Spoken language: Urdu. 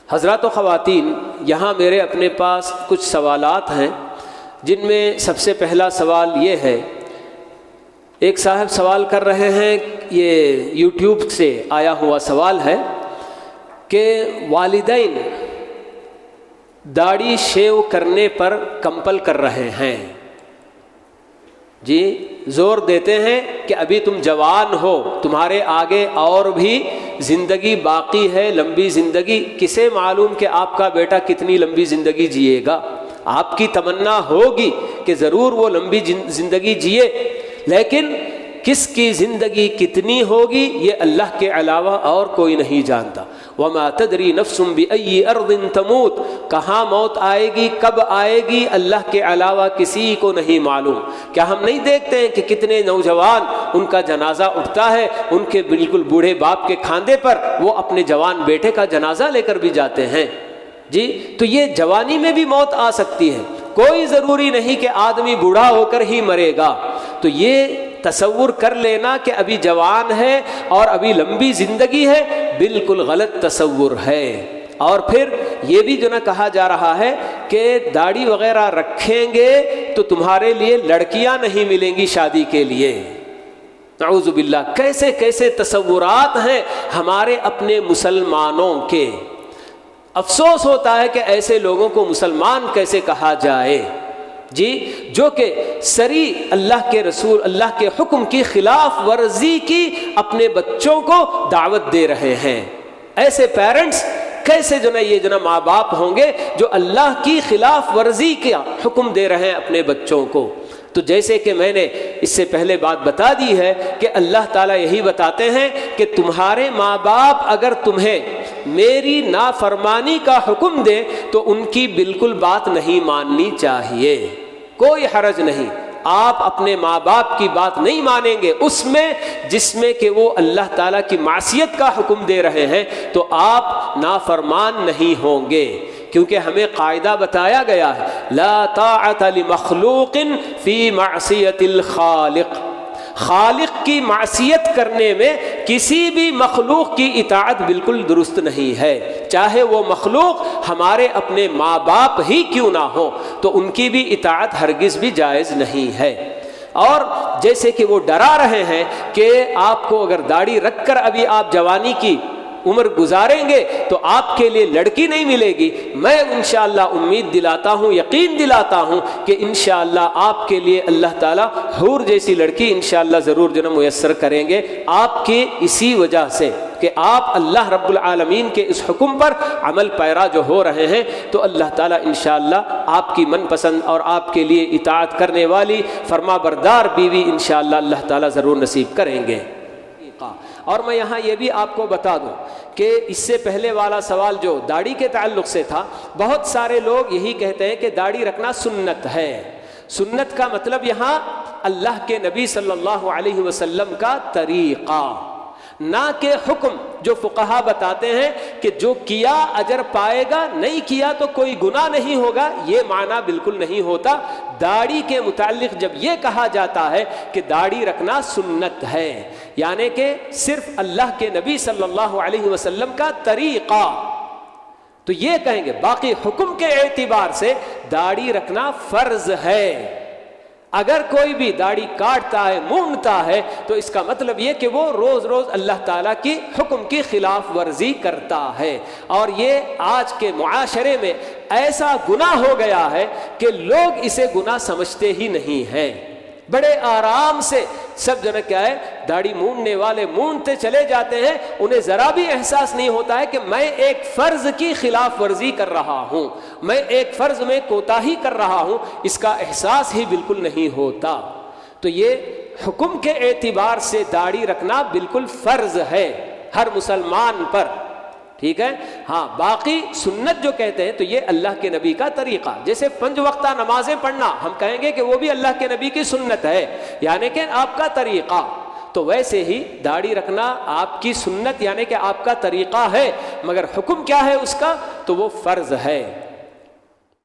حضرات و خواتین، یہاں میرے اپنے پاس کچھ سوالات ہیں، جن میں سب سے پہلا سوال یہ ہے، ایک صاحب سوال کر رہے ہیں، یہ یوٹیوب سے آیا ہوا سوال ہے کہ والدین داڑھی شیو کرنے پر کمپل کر رہے ہیں، جی زور دیتے ہیں کہ ابھی تم جوان ہو، تمہارے آگے اور بھی زندگی باقی ہے، لمبی زندگی، کسے معلوم کہ آپ کا بیٹا کتنی لمبی زندگی جیے گا۔ آپ کی تمنا ہوگی کہ ضرور وہ لمبی زندگی جیے، لیکن کس کی زندگی کتنی ہوگی یہ اللہ کے علاوہ اور کوئی نہیں جانتا۔ وَمَا تَدْرِي نَفْسٌ بِأَيِّ أَرْضٍ تَمُوتُ، کہاں موت آئے گی، کب آئے گی، اللہ کے علاوہ کسی کو نہیں معلوم۔ کیا ہم نہیں دیکھتے ہیں کہ کتنے نوجوان ان کا جنازہ اٹھتا ہے، ان کے بالکل بوڑھے باپ کے کھاندے پر وہ اپنے جوان بیٹے کا جنازہ لے کر بھی جاتے ہیں؟ جی تو یہ جوانی میں بھی موت آ سکتی ہے، کوئی ضروری نہیں کہ آدمی بوڑھا ہو کر ہی مرے گا۔ تو یہ تصور کر لینا کہ ابھی جوان ہے اور ابھی لمبی زندگی ہے، بالکل غلط تصور ہے۔ اور پھر یہ بھی جو نہ کہا جا رہا ہے کہ داڑھی وغیرہ رکھیں گے تو تمہارے لیے لڑکیاں نہیں ملیں گی شادی کے لیے۔ نعوذ باللہ، کیسے کیسے تصورات ہیں ہمارے اپنے مسلمانوں کے۔ افسوس ہوتا ہے کہ ایسے لوگوں کو مسلمان کیسے کہا جائے، جی جو کہ سری اللہ کے رسول، اللہ کے حکم کی خلاف ورزی کی اپنے بچوں کو دعوت دے رہے ہیں۔ ایسے پیرنٹس کیسے جو نا یہ جو نا ماں باپ ہوں گے جو اللہ کی خلاف ورزی کا حکم دے رہے ہیں اپنے بچوں کو۔ تو جیسے کہ میں نے اس سے پہلے بات بتا دی ہے کہ اللہ تعالیٰ یہی بتاتے ہیں کہ تمہارے ماں باپ اگر تمہیں میری نافرمانی کا حکم دے تو ان کی بالکل بات نہیں ماننی چاہیے، کوئی حرج نہیں۔ آپ اپنے ماں باپ کی بات نہیں مانیں گے اس میں جس میں کہ وہ اللہ تعالیٰ کی معصیت کا حکم دے رہے ہیں، تو آپ نافرمان نہیں ہوں گے، کیونکہ ہمیں قاعدہ بتایا گیا ہے لا طاعت لمخلوق فی معصیت الخالق، خالق کی معصیت کرنے میں کسی بھی مخلوق کی اطاعت بالکل درست نہیں ہے، چاہے وہ مخلوق ہمارے اپنے ماں باپ ہی کیوں نہ ہو، تو ان کی بھی اطاعت ہرگز بھی جائز نہیں ہے۔ اور جیسے کہ وہ ڈرا رہے ہیں کہ آپ کو اگر داڑھی رکھ کر ابھی آپ جوانی کی عمر گزاریں گے تو آپ کے لیے لڑکی نہیں ملے گی، میں انشاءاللہ امید دلاتا ہوں، یقین دلاتا ہوں کہ انشاءاللہ آپ کے لیے اللہ تعالیٰ حور جیسی لڑکی انشاءاللہ ضرور جو میسر کریں گے، آپ کی اسی وجہ سے کہ آپ اللہ رب العالمین کے اس حکم پر عمل پیرا جو ہو رہے ہیں، تو اللہ تعالیٰ انشاءاللہ آپ کی من پسند اور آپ کے لیے اطاعت کرنے والی فرما بردار بیوی انشاءاللہ اللہ تعالیٰ ضرور نصیب کریں گے۔ اور میں یہاں یہ بھی آپ کو بتا دوں کہ اس سے پہلے والا سوال جو داڑھی کے تعلق سے تھا، بہت سارے لوگ یہی کہتے ہیں کہ داڑھی رکھنا سنت ہے۔ سنت کا مطلب یہاں اللہ کے نبی صلی اللہ علیہ وسلم کا طریقہ، نہ کہ حکم جو فقہا بتاتے ہیں کہ جو کیا اجر پائے گا، نہیں کیا تو کوئی گناہ نہیں ہوگا، یہ معنی بالکل نہیں ہوتا۔ داڑھی کے متعلق جب یہ کہا جاتا ہے کہ داڑھی رکھنا سنت ہے، یعنی کہ صرف اللہ کے نبی صلی اللہ علیہ وسلم کا طریقہ، تو یہ کہیں گے باقی حکم کے اعتبار سے داڑھی رکھنا فرض ہے۔ اگر کوئی بھی داڑھی کاٹتا ہے، مونڈتا ہے، تو اس کا مطلب یہ کہ وہ روز روز اللہ تعالیٰ کی حکم کی خلاف ورزی کرتا ہے، اور یہ آج کے معاشرے میں ایسا گناہ ہو گیا ہے کہ لوگ اسے گناہ سمجھتے ہی نہیں ہیں۔ بڑے آرام سے سب جنہ کیا ہے داڑھی مونڈنے والے مونڈتے چلے جاتے ہیں، انہیں ذرا بھی احساس نہیں ہوتا ہے کہ میں ایک فرض کی خلاف ورزی کر رہا ہوں، میں ایک فرض میں کوتاہی کر رہا ہوں، اس کا احساس ہی بالکل نہیں ہوتا۔ تو یہ حکم کے اعتبار سے داڑھی رکھنا بالکل فرض ہے ہر مسلمان پر، ٹھیک ہے۔ ہاں باقی سنت جو کہتے ہیں تو یہ اللہ کے نبی کا طریقہ، جیسے 5 وقتہ نمازیں پڑھنا ہم کہیں گے کہ وہ بھی اللہ کے نبی کی سنت ہے، یعنی کہ آپ کا طریقہ، تو ویسے ہی داڑھی رکھنا آپ کی سنت یعنی کہ آپ کا طریقہ ہے، مگر حکم کیا ہے اس کا، تو وہ فرض ہے۔